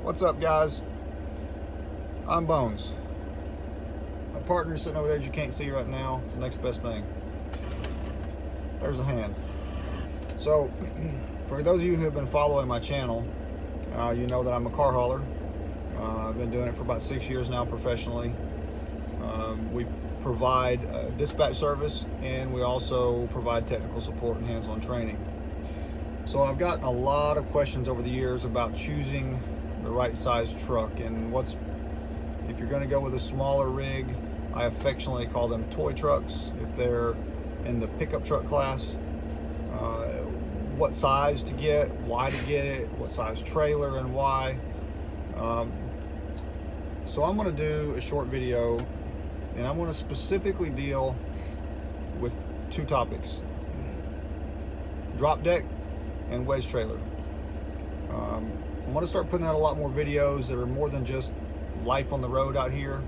What's up, guys? I'm Bones. My partner sitting over there that you can't see right now. It's the next best thing. There's a hand. So, for those of you who have been following my channel, you know that I'm a car hauler. I've been doing it for about 6 years now professionally. We provide dispatch service, and we also provide technical support and hands-on training. So I've gotten a lot of questions over the years about choosing the right size truck, and if you're going to go with a smaller rig, I affectionately call them toy trucks. If they're in the pickup truck class, what size to get, why to get it, what size trailer and why. So I'm going to do a short video, and I'm going to specifically deal with two topics: drop deck and wedge trailer. I'm going to start putting out a lot more videos that are more than just life on the road out here.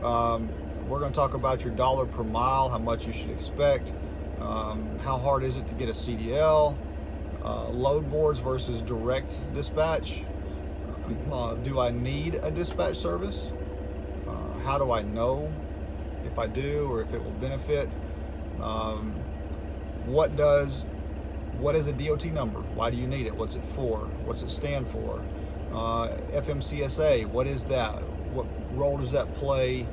We're going to talk about your dollar per mile, how much you should expect, how hard is it to get a CDL, load boards versus direct dispatch. Do I need a dispatch service? How do I know if I do or if it will benefit? What is a DOT number? Why do you need it? What's it for? What's it stand for? FMCSA, what is that? What role does that play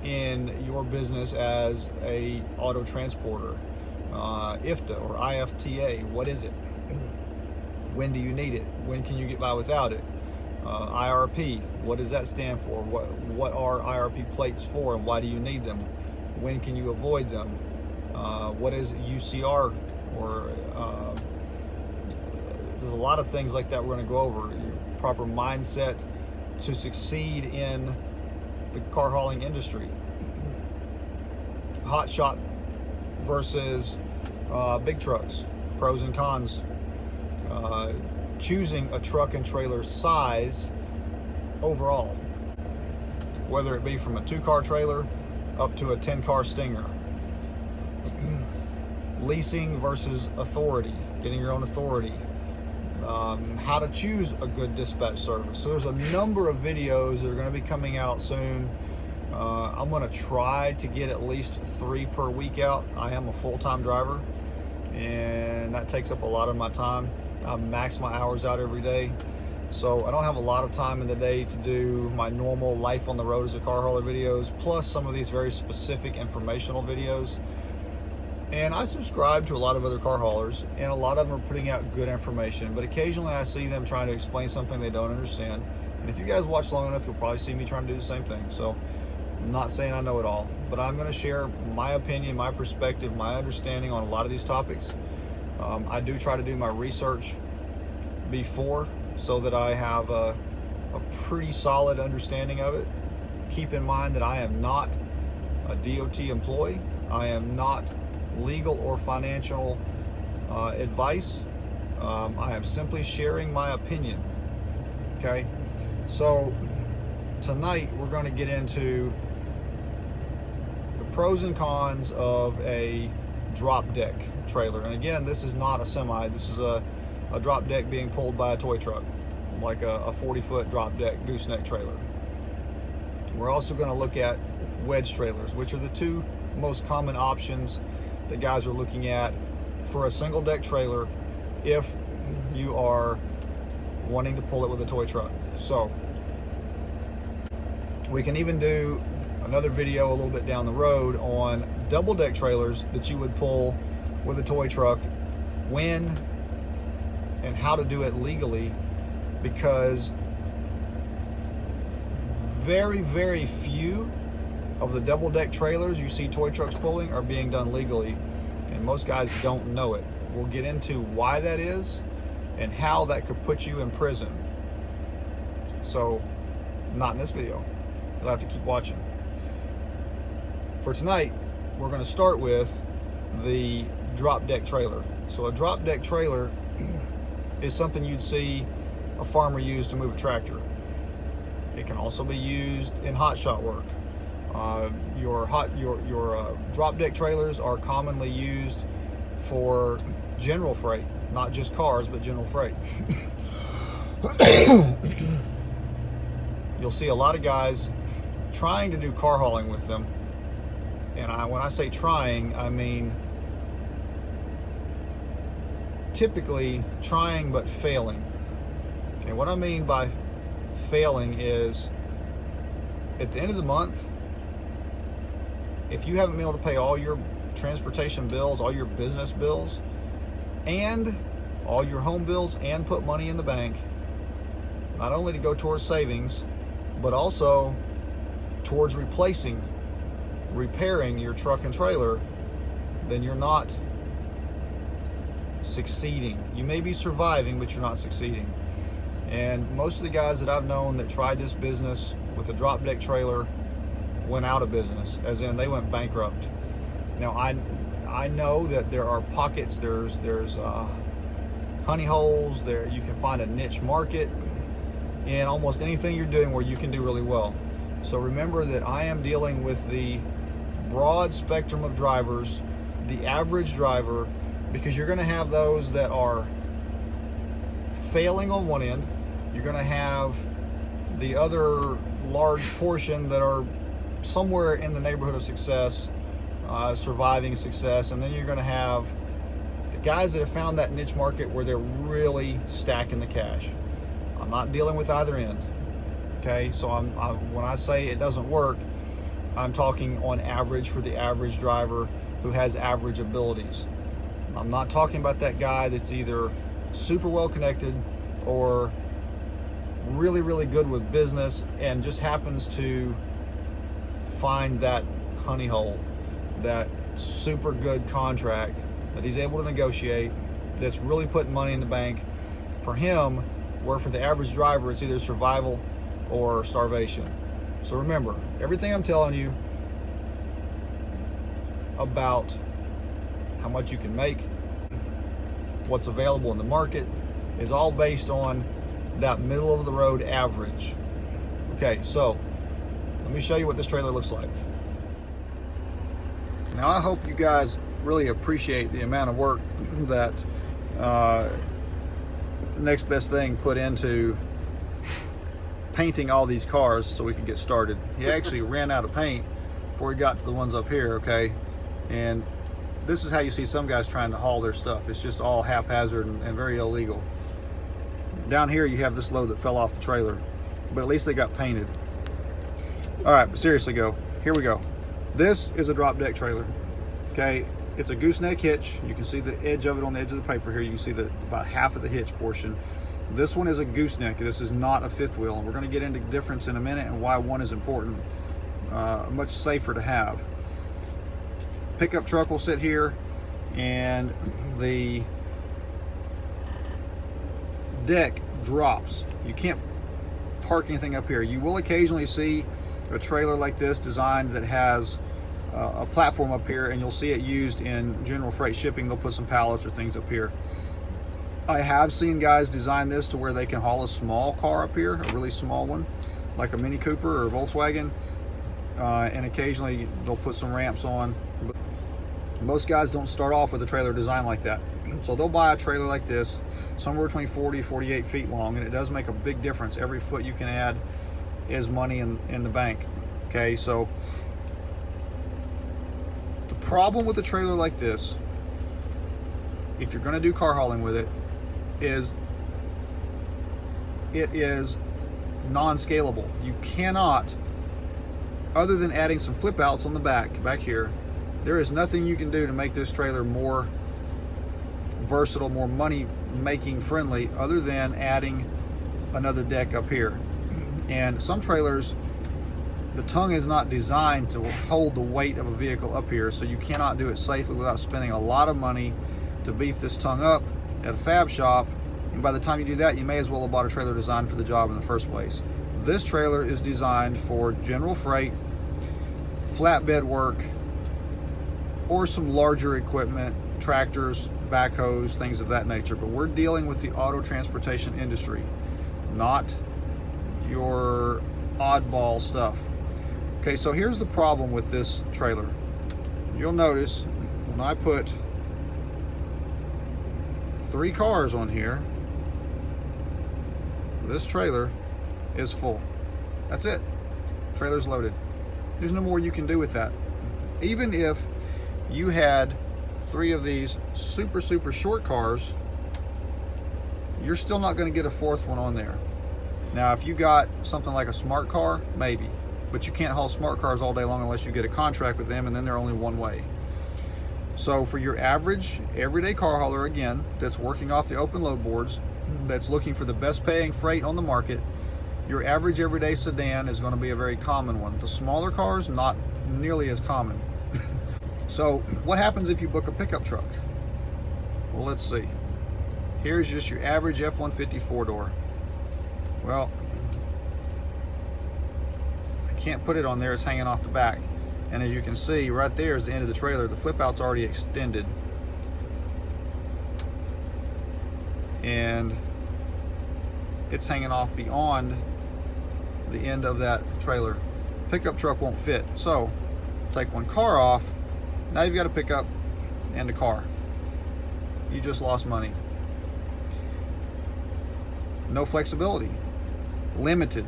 in your business as a auto transporter? IFTA or IFTA, what is it? When do you need it? When can you get by without it? IRP, what does that stand for? What are IRP plates for, and why do you need them? When can you avoid them? What is UCR? Or there's a lot of things like that we're going to go over. Your proper mindset to succeed in the car hauling industry. Hot shot versus big trucks. Pros and cons. Choosing a truck and trailer size overall, whether it be from a 2-car trailer up to a 10-car Stinger. Leasing versus authority, getting your own authority. How to choose a good dispatch service. So there's a number of videos that are going to be coming out soon. I'm going to try to get at least 3 per week out. I am a full-time driver, and that takes up a lot of my time. I max my hours out every day, so I don't have a lot of time in the day to do my normal life on the road as a car hauler videos, plus some of these very specific informational videos. And I subscribe to a lot of other car haulers, and a lot of them are putting out good information, but occasionally I see them trying to explain something they don't understand. And if you guys watch long enough, you'll probably see me trying to do the same thing. So I'm not saying I know it all, but I'm going to share my opinion, my perspective, my understanding on a lot of these topics. I do try to do my research before so that I have a pretty solid understanding of it. Keep in mind that I am not a DOT employee. I am not legal or financial advice. I am simply sharing my opinion. Okay, so tonight we're going to get into the pros and cons of a drop deck trailer. And again, this is not a semi. This is a drop deck being pulled by a toy truck, like a 40-foot drop deck gooseneck trailer. We're also going to look at wedge trailers, which are the two most common options that guys are looking at for a single deck trailer if you are wanting to pull it with a toy truck. So we can even do another video a little bit down the road on double deck trailers that you would pull with a toy truck, when and how to do it legally, because very, very few of the double deck trailers you see toy trucks pulling are being done legally, and most guys don't know it. We'll get into why that is and how that could put you in prison. So, not in this video. You'll have to keep watching. For tonight, we're going to start with the drop deck trailer. So a drop deck trailer is something you'd see a farmer use to move a tractor. It can also be used in hot shot work. Your drop deck trailers are commonly used for general freight, not just cars, but general freight. You'll see a lot of guys trying to do car hauling with them. And when I say trying, I mean typically trying but failing. Okay, what I mean by failing is at the end of the month, if you haven't been able to pay all your transportation bills, all your business bills, and all your home bills, and put money in the bank, not only to go towards savings, but also towards repairing your truck and trailer, then you're not succeeding. You may be surviving, but you're not succeeding. And most of the guys that I've known that tried this business with a drop deck trailer went out of business, as in they went bankrupt. Now I know that there are pockets, there's honey holes there. You can find a niche market in almost anything you're doing where you can do really well. So remember that I am dealing with the broad spectrum of drivers, the average driver, because you're going to have those that are failing on one end. You're going to have the other large portion that are somewhere in the neighborhood of success, surviving success, and then you're going to have the guys that have found that niche market where they're really stacking the cash. I'm not dealing with either end. Okay, so when I say it doesn't work, I'm talking on average for the average driver who has average abilities. I'm not talking about that guy that's either super well connected or really, really good with business and just happens to find that honey hole, that super good contract that he's able to negotiate, that's really putting money in the bank for him, where for the average driver it's either survival or starvation. So remember, everything I'm telling you about how much you can make, what's available in the market, is all based on that middle of the road average. Okay, so let me show you what this trailer looks like. Now I hope you guys really appreciate the amount of work that Next Best Thing put into painting all these cars so we could get started. He actually ran out of paint before he got to the ones up here, okay? And this is how you see some guys trying to haul their stuff. It's just all haphazard and very illegal. Down here you have this load that fell off the trailer, but at least they got painted. All right, but seriously here we go. This is a drop deck trailer, okay? It's a gooseneck hitch. You can see the edge of it on the edge of the paper here. You can see about half of the hitch portion. This one is a gooseneck. This is not a fifth wheel, and we're going to get into the difference in a minute and why one is important. Much safer to have. Pickup truck will sit here, and the deck drops. You can't park anything up here. You will occasionally see a trailer like this designed that has a platform up here, and you'll see it used in general freight shipping. They'll put some pallets or things up here. I have seen guys design this to where they can haul a small car up here, a really small one, like a Mini Cooper or a Volkswagen, and occasionally they'll put some ramps on. But most guys don't start off with a trailer design like that. So they'll buy a trailer like this, somewhere between 40 and 48 feet long, and it does make a big difference. Every foot you can add is money in the bank. Okay, so the problem with a trailer like this, if you're going to do car hauling with it, is it is non-scalable. You cannot, other than adding some flip outs on the back here, there is nothing you can do to make this trailer more versatile, more money making friendly, other than adding another deck up here. And some trailers, the tongue is not designed to hold the weight of a vehicle up here, so you cannot do it safely without spending a lot of money to beef this tongue up at a fab shop. And by the time you do that, you may as well have bought a trailer designed for the job in the first place. This trailer is designed for general freight, flatbed work, or some larger equipment, tractors, backhoes, things of that nature. But we're dealing with the auto transportation industry, not your oddball stuff. Okay, so here's the problem with this trailer. You'll notice when I put 3 cars on here, this trailer is full. That's it. Trailer's loaded. There's no more you can do with that. Even if you had 3 of these super short cars, you're still not going to get a 4th one on there. Now, if you got something like a smart car, maybe, but you can't haul smart cars all day long unless you get a contract with them, and then they're only one way. So for your average everyday car hauler, again, that's working off the open load boards, that's looking for the best paying freight on the market, your average everyday sedan is going to be a very common one. The smaller cars, not nearly as common. So what happens if you book a pickup truck? Well, let's see. Here's just your average F-150 4-door. Well, I can't put it on there, it's hanging off the back. And as you can see, right there is the end of the trailer. The flip out's already extended. And it's hanging off beyond the end of that trailer. Pickup truck won't fit. So, take one car off, now you've got a pickup and a car. You just lost money. No flexibility. Limited.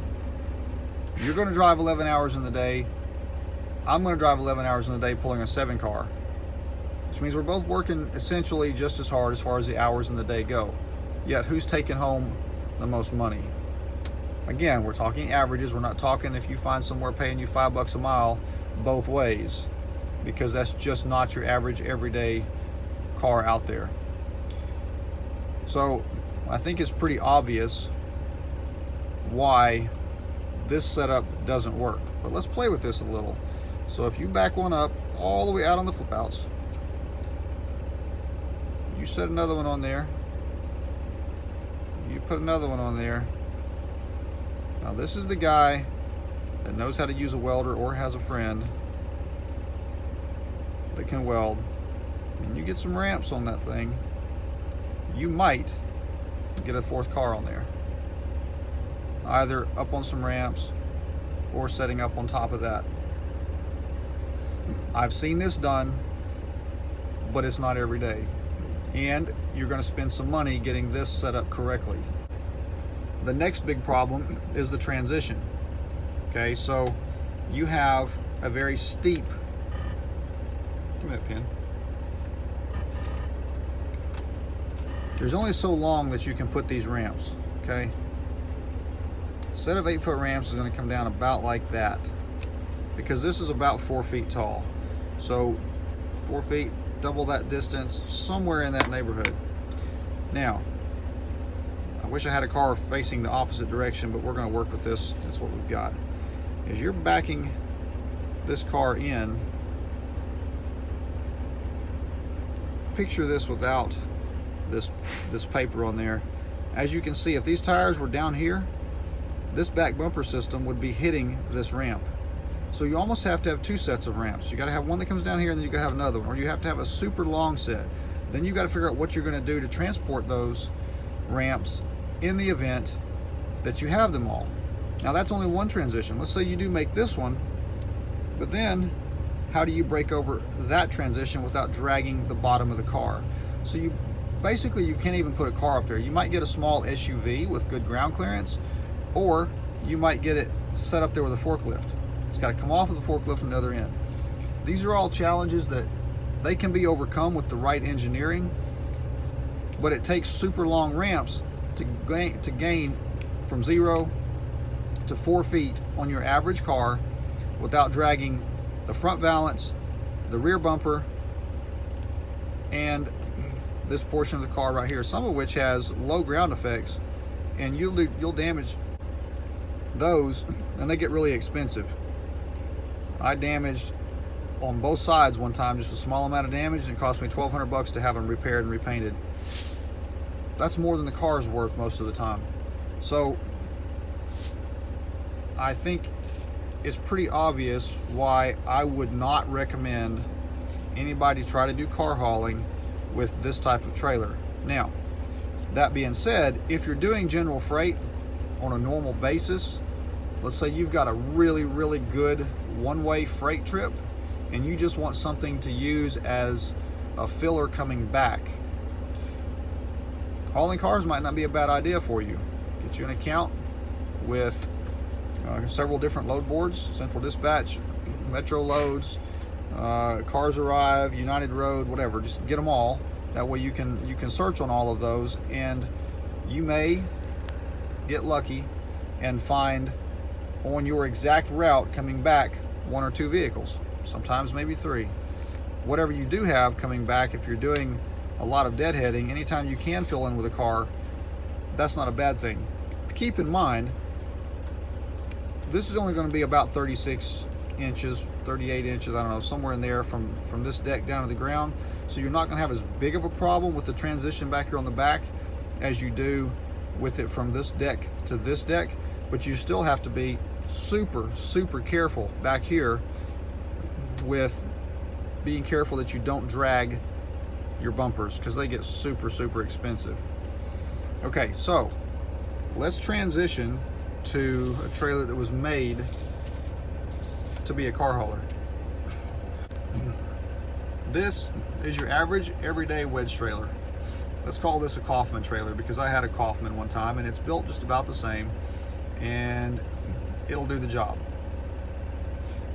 You're going to drive 11 hours in the day. I'm going to drive 11 hours in the day pulling a 7 car, which means we're both working essentially just as hard as far as the hours in the day go. Yet who's taking home the most money? Again, we're talking averages. We're not talking if you find somewhere paying you $5 a mile both ways, because that's just not your average everyday car out there. So I think it's pretty obvious why this setup doesn't work. But let's play with this a little. So if you back one up all the way out on the flip outs, you set another one on there, you put another one on there. Now this is the guy that knows how to use a welder or has a friend that can weld. And you get some ramps on that thing, you might get a 4th car on there, either up on some ramps or setting up on top of that. I've seen this done, but it's not every day. And you're going to spend some money getting this set up correctly. The next big problem is the transition. Okay, so you have a very steep, give me that pen. There's only so long that you can put these ramps, okay? A set of 8-foot ramps is going to come down about like that, because this is about 4 feet tall. So 4 feet, double that distance, somewhere in that neighborhood. Now, I wish I had a car facing the opposite direction, but we're going to work with this. That's what we've got. As you're backing this car in, picture this without this paper on there. As you can see, if these tires were down here, this back bumper system would be hitting this ramp. So you almost have to have 2 sets of ramps. You got to have one that comes down here, and then you got to have another one, or you have to have a super long set. Then you got to figure out what you're going to do to transport those ramps in the event that you have them all. Now that's only one transition. Let's say you do make this one, but then how do you break over that transition without dragging the bottom of the car? So you can't even put a car up there. You might get a small SUV with good ground clearance, or you might get it set up there with a forklift. It's got to come off of the forklift on the other end. These are all challenges that they can be overcome with the right engineering, but it takes super long ramps to gain from 0 to 4 feet on your average car without dragging the front valance, the rear bumper, and this portion of the car right here, some of which has low ground effects, and you'll damage those, and they get really expensive. I damaged on both sides one time, just a small amount of damage, and it cost me $1,200 to have them repaired and repainted. That's more than the car's worth most of the time. So I think it's pretty obvious why I would not recommend anybody try to do car hauling with this type of trailer. Now, that being said, if you're doing general freight on a normal basis, let's say you've got a really good one-way freight trip and you just want something to use as a filler coming back, hauling cars might not be a bad idea for you. Get you an account with several different load boards, Central Dispatch, Metro Loads, Cars Arrive, United Road, whatever. Just get them all. That way you can search on all of those, and you may get lucky and find on your exact route coming back 1 or 2 vehicles, sometimes maybe 3. Whatever you do have coming back, if you're doing a lot of deadheading, anytime you can fill in with a car, that's not a bad thing. Keep in mind, this is only going to be about 36 inches, 38 inches, I don't know, somewhere in there from this deck down to the ground. So you're not going to have as big of a problem with the transition back here on the back as you do with it from this deck to this deck, but you still have to be super careful back here with being careful that you don't drag your bumpers, because they get super expensive. Okay, so let's transition to a trailer that was made to be a car hauler. This is your average everyday wedge trailer. Let's call this a Kaufman trailer, because I had a Kaufman one time and it's built just about the same and it'll do the job.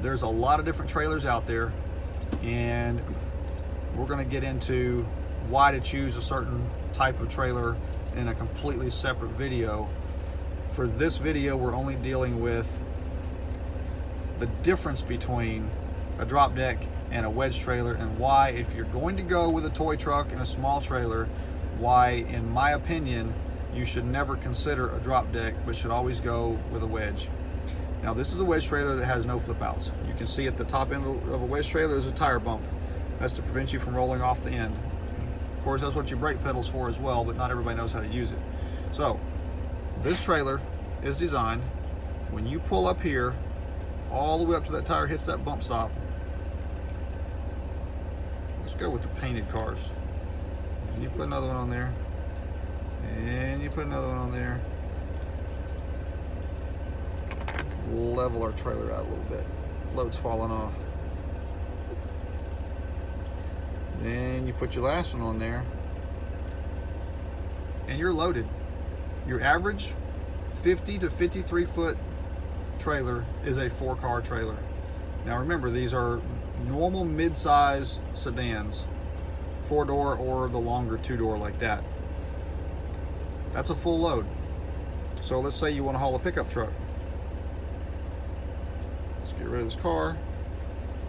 There's a lot of different trailers out there, and we're going to get into why to choose a certain type of trailer in a completely separate video. For this video, we're only dealing with the difference between a drop deck and a wedge trailer, and why, if you're going to go with a toy truck and a small trailer, why, in my opinion, you should never consider a drop deck, but should always go with a wedge. Now, this is a wedge trailer that has no flip outs. You can see at the top end of a wedge trailer is a tire bump. That's to prevent you from rolling off the end. Of course, that's what your brake pedal's for as well, but not everybody knows how to use it. So, this trailer is designed, when you pull up here, all the way up to that tire hits that bump stop. Let's go with the painted cars. And you put another one on there. And you put another one on there. Let's level our trailer out a little bit. Load's falling off. Then you put your last one on there. And you're loaded. Your average 50 to 53 foot trailer is a 4-car trailer. Now remember, these are normal mid-size sedans, 4-door or the longer 2-door like that. That's a full load. So let's say you want to haul a pickup truck. Let's get rid of this car.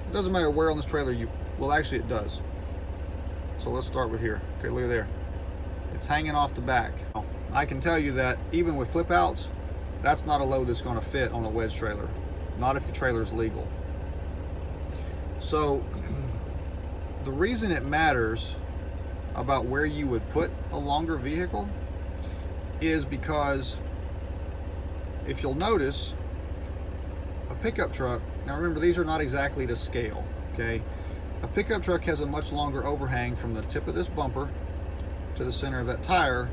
It doesn't matter where on this trailer you, well, actually it does. So let's start with here. Okay, look at there. It's hanging off the back. I can tell you that even with flip outs, that's not a load that's going to fit on a wedge trailer. Not if your trailer is legal. So the reason it matters about where you would put a longer vehicle is because if you'll notice, a pickup truck, now remember, these are not exactly to scale, okay? A pickup truck has a much longer overhang from the tip of this bumper to the center of that tire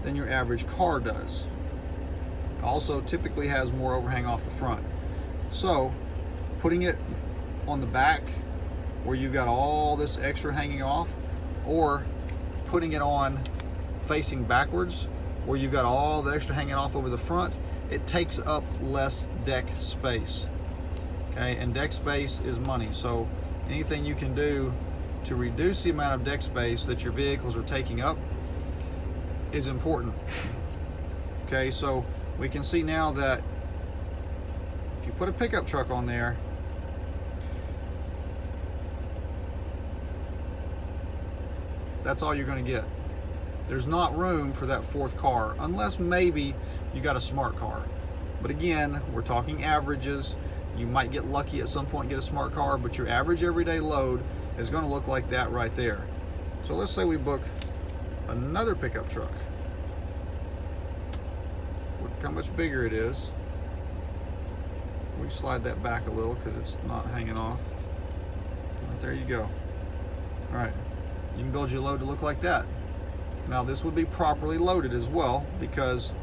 than your average car does. Also typically has more overhang off the front. So putting it on the back where you've got all this extra hanging off, or putting it on facing backwards where you've got all the extra hanging off over the front, it takes up less deck space. Okay, and deck space is money. So anything you can do to reduce the amount of deck space that your vehicles are taking up is important. Okay, so we can see now that if you put a pickup truck on there, that's all you're going to get. There's not room for that 4th car, unless maybe you got a smart car. But again, we're talking averages. You might get lucky at some point and get a smart car, but your average everyday load is going to look like that right there. So let's say we book another pickup truck. Look how much bigger it is. We slide that back a little because it's not hanging off. Right, there you go. All right, you can build your load to look like that. Now this would be properly loaded as well, because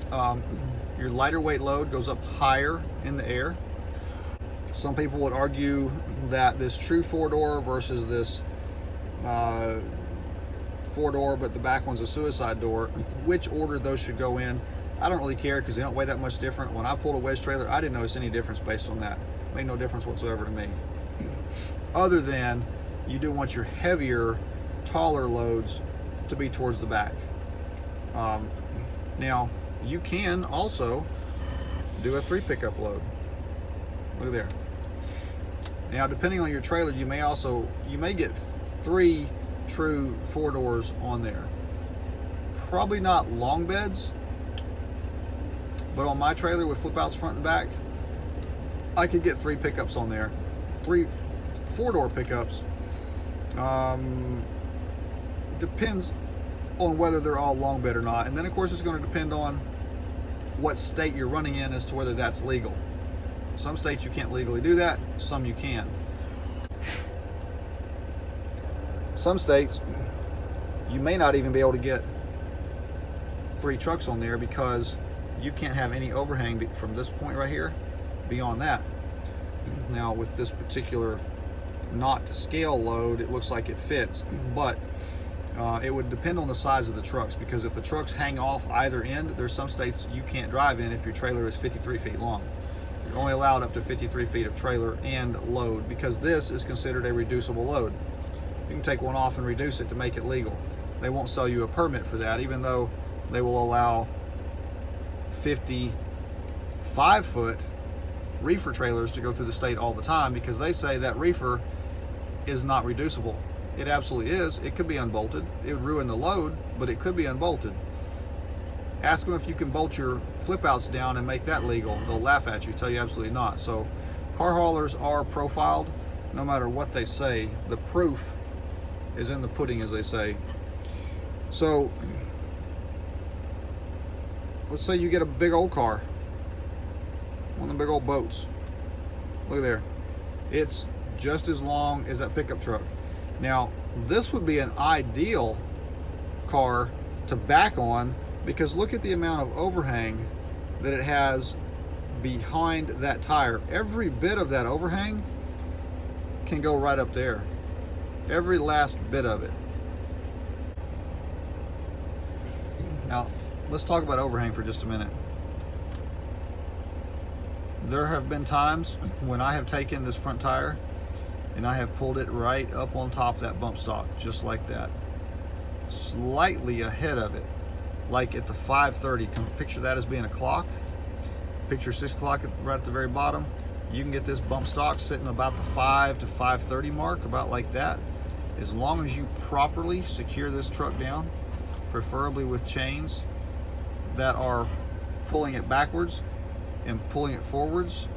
your lighter weight load goes up higher in the air. Some people would argue that this true 4-door versus this 4-door, but the back one's a suicide door, which order those should go in, I don't really care because they don't weigh that much different. When I pulled a Wedge trailer, I didn't notice any difference based on that. It made no difference whatsoever to me. Other than you do want your heavier, taller loads to be towards the back. Now, you can also do a 3 pickup load. Look there. Now, depending on your trailer, you may get 3 true 4 doors on there. Probably not long beds, but on my trailer with flip outs front and back, I could get 3 pickups on there. 3 4-door pickups. Depends on whether they're all long bed or not. And then of course it's going to depend on what state you're running in as to whether that's legal. Some states you can't legally do that, some you can. Some states you may not even be able to get 3 trucks on there because you can't have any overhang from this point right here beyond that. Now with this particular not to scale load, it looks like it fits, but it would depend on the size of the trucks, because if the trucks hang off either end, there's some states you can't drive in if your trailer is 53 feet long. You're only allowed up to 53 feet of trailer and load, because this is considered a reducible load. You can take one off and reduce it to make it legal. They won't sell you a permit for that, even though they will allow 55-foot reefer trailers to go through the state all the time, because they say that reefer is not reducible. It absolutely is. It could be unbolted. It would ruin the load, but it could be unbolted. Ask them if you can bolt your flip outs down and make that legal. They'll laugh at you, tell you absolutely not. So car haulers are profiled no matter what they say. The proof is in the pudding, as they say. So let's say you get a big old car, one of the big old boats. Look there. It's just as long as that pickup truck. Now, this would be an ideal car to back on, because look at the amount of overhang that it has behind that tire. Every bit of that overhang can go right up there. Every last bit of it. Now, let's talk about overhang for just a minute. There have been times when I have taken this front tire and I have pulled it right up on top of that bump stock, just like that. Slightly ahead of it, like at the 5:30. Picture that as being a clock. Picture 6 o'clock right at the very bottom. You can get this bump stock sitting about the 5 to 5:30 mark, about like that. As long as you properly secure this truck down, preferably with chains that are pulling it backwards and pulling it forwards,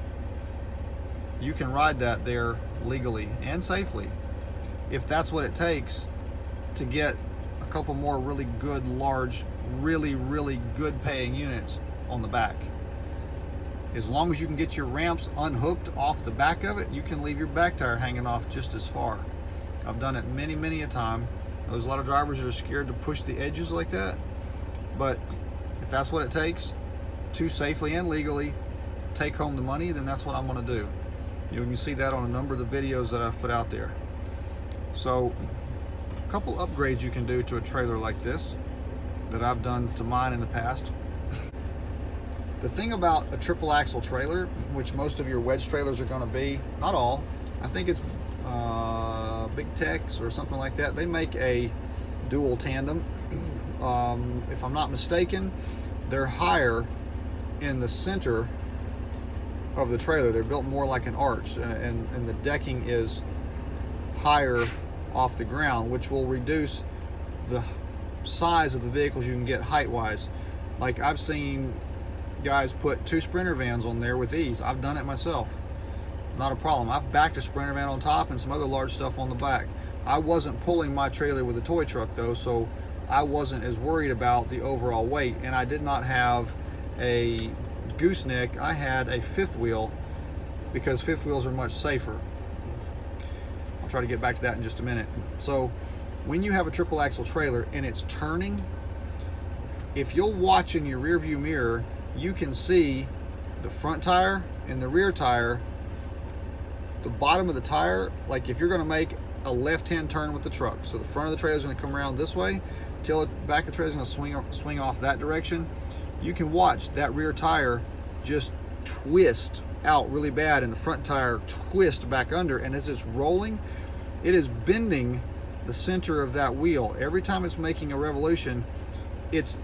you can ride that there legally and safely, if that's what it takes to get a couple more really good, large, really good paying units on the back. As long as you can get your ramps unhooked off the back of it, you can leave your back tire hanging off just as far. I've done it many a time. There's a lot of drivers that are scared to push the edges like that, but if that's what it takes to safely and legally take home the money, then that's what I'm going to do. You can see that on a number of the videos that I've put out there. So a couple upgrades you can do to a trailer like this that I've done to mine in the past. The thing about a triple axle trailer, which most of your Wedge trailers are going to be, not all, I think it's Big Tex or something like that, they make a dual tandem. If I'm not mistaken, they're higher in the center of the trailer. They're built more like an arch, and the decking is higher off the ground, which will reduce the size of the vehicles you can get height-wise. Like I've seen guys put 2 Sprinter vans on there with ease. I've done it myself. Not a problem. I've backed a Sprinter van on top and some other large stuff on the back. I wasn't pulling my trailer with a toy truck though, so I wasn't as worried about the overall weight, and I did not have a gooseneck. I had a 5th wheel, because 5th wheels are much safer. I'll try to get back to that in just a minute. So when you have a triple axle trailer and it's turning, if you'll watch in your rear view mirror, you can see the front tire and the rear tire. The bottom of the tire, like if you're going to make a left-hand turn with the truck. So the front of the trailer is going to come around this way, till the back of the trailer is going to swing off that direction. You can watch that rear tire just twist out really bad, and the front tire twist back under, and as it's rolling, it is bending the center of that wheel. Every time it's making a revolution, it's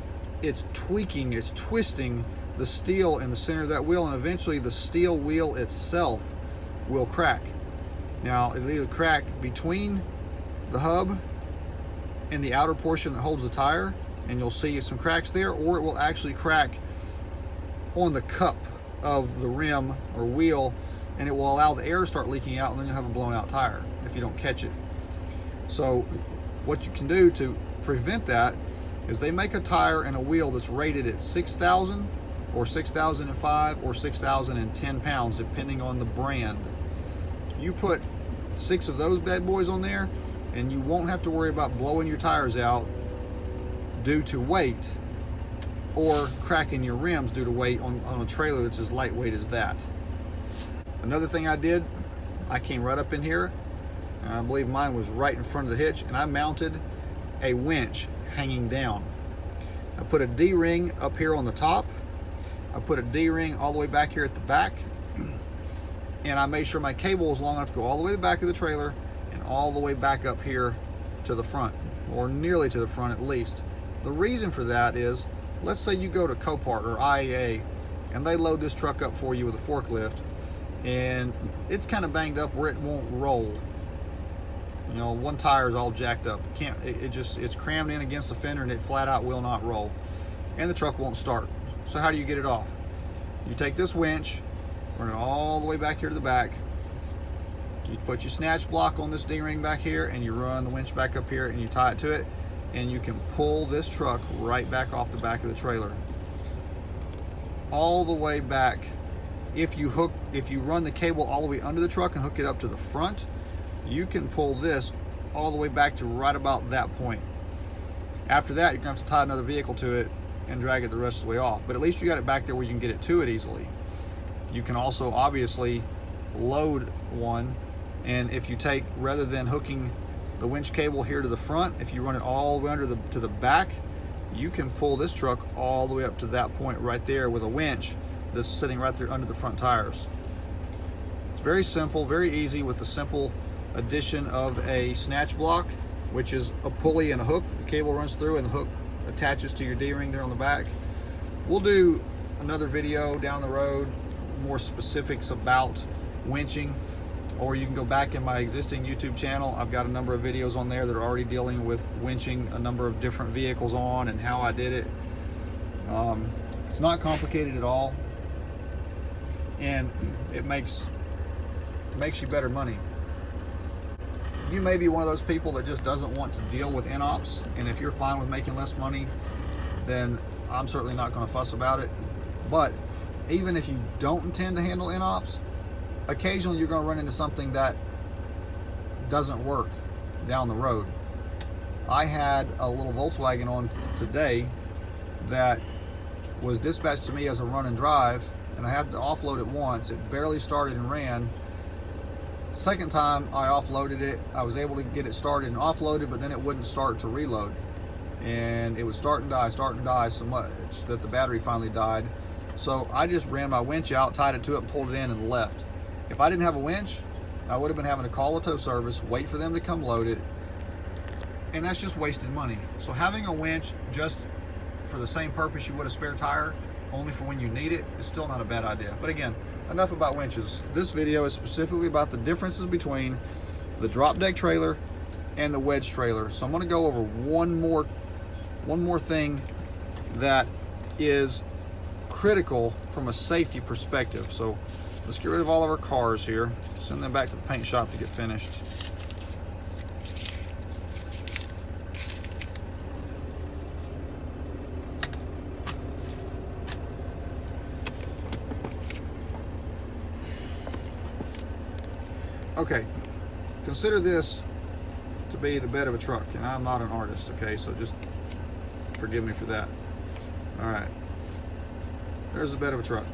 tweaking, it's twisting the steel in the center of that wheel, and eventually the steel wheel itself will crack. Now, it'll either crack between the hub and the outer portion that holds the tire, and you'll see some cracks there, or it will actually crack on the cup of the rim or wheel, and it will allow the air to start leaking out, and then you'll have a blown out tire if you don't catch it. So what you can do to prevent that is they make a tire and a wheel that's rated at 6,000 or 6,005 or 6,010 pounds, depending on the brand. You put 6 of those bad boys on there, and you won't have to worry about blowing your tires out due to weight, or cracking your rims due to weight on a trailer that's as lightweight as that. Another thing I did, I came right up in here, and I believe mine was right in front of the hitch, and I mounted a winch hanging down. I put a D-ring up here on the top. I put a D-ring all the way back here at the back, and I made sure my cable was long enough to go all the way to the back of the trailer and all the way back up here to the front, or nearly to the front at least. The reason for that is, let's say you go to Copart or IAA and they load this truck up for you with a forklift, and it's kind of banged up where it won't roll. You know, one tire is all jacked up. It's crammed in against the fender, and it flat out will not roll, and the truck won't start. So how do you get it off? You take this winch, run it all the way back here to the back. You put your snatch block on this D-ring back here, and you run the winch back up here, and you tie it to it, and you can pull this truck right back off the back of the trailer, all the way back. If you run the cable all the way under the truck and hook it up to the front, you can pull this all the way back to right about that point. After that, you're gonna have to tie another vehicle to it and drag it the rest of the way off, but at least you got it back there where you can get it to it easily. You can also obviously load one, and if you take, rather than hooking the winch cable here to the front, if you run it all the way under to the back, you can pull this truck all the way up to that point right there with a winch that's sitting right there under the front tires. It's very simple, very easy, with the simple addition of a snatch block, which is a pulley and a hook. The cable runs through and the hook attaches to your D-ring there on the back. We'll do another video down the road, more specifics about winching, or you can go back in my existing YouTube channel. I've got a number of videos on there that are already dealing with winching a number of different vehicles on and how I did it. It's not complicated at all, and it makes you better money. You may be one of those people that just doesn't want to deal with in-ops, and if you're fine with making less money, then I'm certainly not going to fuss about it. But even if you don't intend to handle in-ops, occasionally you're going to run into something that doesn't work down the road. I had a little Volkswagen on today that was dispatched to me as a run and drive, and I had to offload it once. It barely started and ran. Second time I offloaded it, I was able to get it started and offloaded, but then it wouldn't start to reload, and it would start and die so much that the battery finally died. So I just ran my winch out, tied it to it, pulled it in, and left. If I didn't have a winch, I would have been having to call a tow service, wait for them to come load it, and that's just wasted money. So having a winch just for the same purpose you would a spare tire, only for when you need it, is still not a bad idea. But again, enough about winches. This video is specifically about the differences between the drop deck trailer and the wedge trailer. So I'm going to go over one more thing that is critical from a safety perspective. So let's get rid of all of our cars here, send them back to the paint shop to get finished. Okay, consider this to be the bed of a truck, and I'm not an artist, okay, so just forgive me for that. All right, there's the bed of a truck.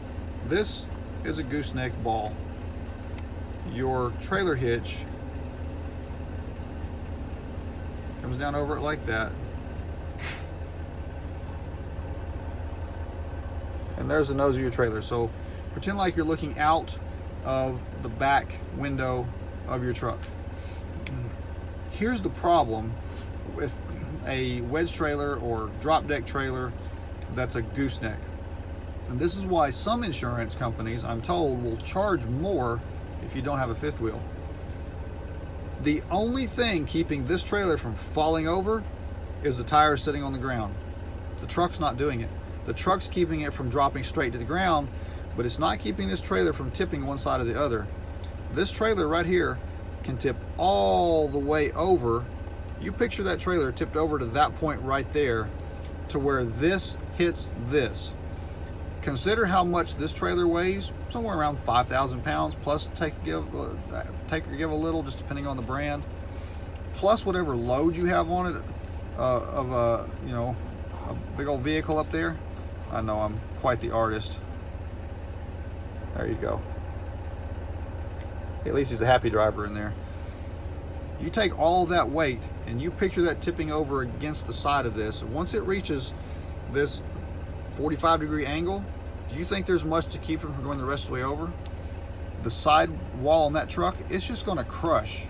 This is a gooseneck ball. Your trailer hitch Comes down over it like that. And there's the nose of your trailer. So pretend like you're looking out of the back window of your truck. Here's the problem with a wedge trailer or drop deck trailer that's a gooseneck. And this is why some insurance companies, I'm told, will charge more if you don't have a fifth wheel. The only thing keeping this trailer from falling over is the tire sitting on the ground. The truck's not doing it. The truck's keeping it from dropping straight to the ground, but it's not keeping this trailer from tipping one side or the other. This trailer right here can tip all the way over. You picture that trailer tipped over to that point right there, to where this hits this. Consider how much this trailer weighs, somewhere around 5,000 pounds, plus take or give a little, just depending on the brand, plus whatever load you have on it of a big old vehicle up there. I know I'm quite the artist. There you go. At least he's a happy driver in there. You take all that weight and you picture that tipping over against the side of this. Once it reaches this 45-degree angle, do you think there's much to keep it from going the rest of the way over? The side wall on that truck, it's just going to crush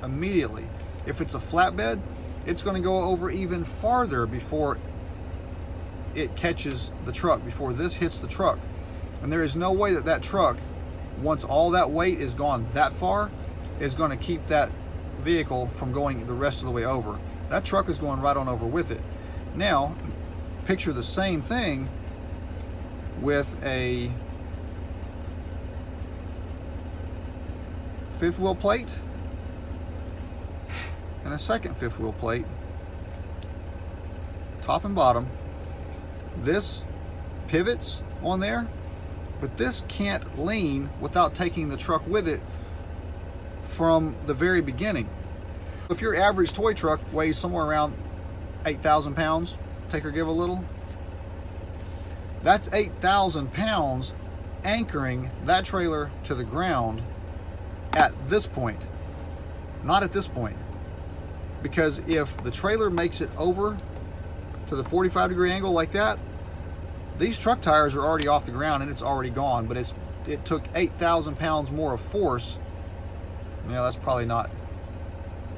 immediately. If it's a flatbed, it's going to go over even farther before it catches the truck, before this hits the truck. And there is no way that that truck, once all that weight is gone that far, is going to keep that vehicle from going the rest of the way over. That truck is going right on over with it. Now, picture the same thing with a fifth wheel plate and a second fifth wheel plate, top and bottom. This pivots on there, but this can't lean without taking the truck with it from the very beginning. If your average toy truck weighs somewhere around 8,000 pounds, take or give a little, that's 8,000 pounds anchoring that trailer to the ground at this point, not at this point. Because if the trailer makes it over to the 45-degree angle like that, these truck tires are already off the ground and it's already gone, but it took 8,000 pounds more of force. Yeah, that's probably not,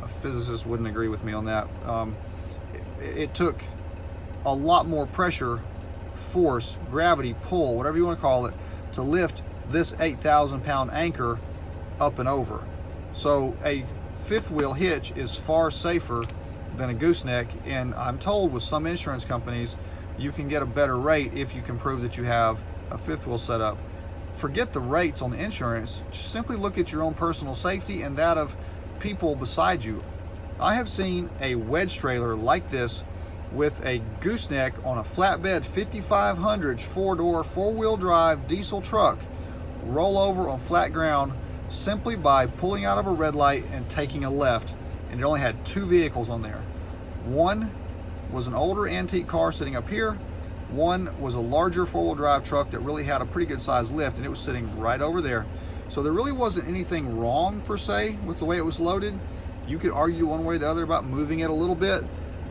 a physicist wouldn't agree with me on that. It took a lot more pressure, force, gravity, pull, whatever you want to call it, to lift this 8,000 pound anchor up and over. So a fifth wheel hitch is far safer than a gooseneck, and I'm told with some insurance companies you can get a better rate if you can prove that you have a fifth wheel setup. Forget the rates on the insurance, just simply look at your own personal safety and that of people beside you. I have seen a wedge trailer like this with a gooseneck on a flatbed 5500 four-door, four-wheel drive diesel truck roll over on flat ground simply by pulling out of a red light and taking a left, and it only had two vehicles on there. One was an older antique car sitting up here. One was a larger four-wheel drive truck that really had a pretty good sized lift, and it was sitting right over there. So there really wasn't anything wrong per se with the way it was loaded. You could argue one way or the other about moving it a little bit,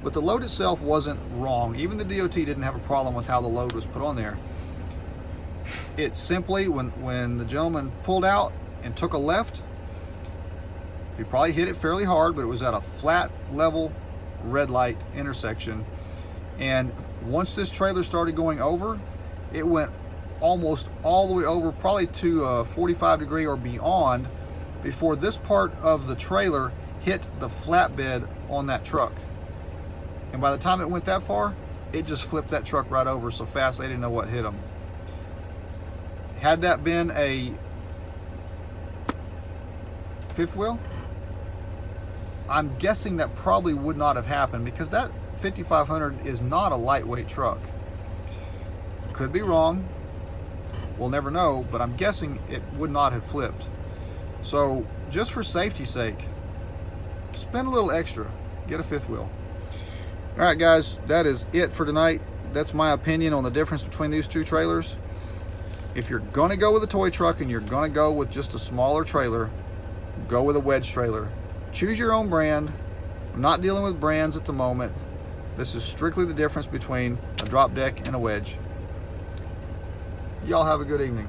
but the load itself wasn't wrong. Even the DOT didn't have a problem with how the load was put on there. It simply, when the gentleman pulled out and took a left, he probably hit it fairly hard, but it was at a flat level red light intersection. And once this trailer started going over, it went almost all the way over, probably to a 45-degree or beyond, before this part of the trailer hit the flatbed on that truck. And by the time it went that far, it just flipped that truck right over so fast they didn't know what hit them. Had that been a fifth wheel, I'm guessing that probably would not have happened, because that 5500 is not a lightweight truck. Could be wrong, we'll never know, but I'm guessing it would not have flipped. So just for safety's sake, spend a little extra, get a fifth wheel. All right guys, that is it for tonight. That's my opinion on the difference between these two trailers. If you're gonna go with a toy truck and you're gonna go with just a smaller trailer, go with a wedge trailer. Choose your own brand, I'm not dealing with brands at the moment. This is strictly the difference between a drop deck and a wedge. Y'all have a good evening.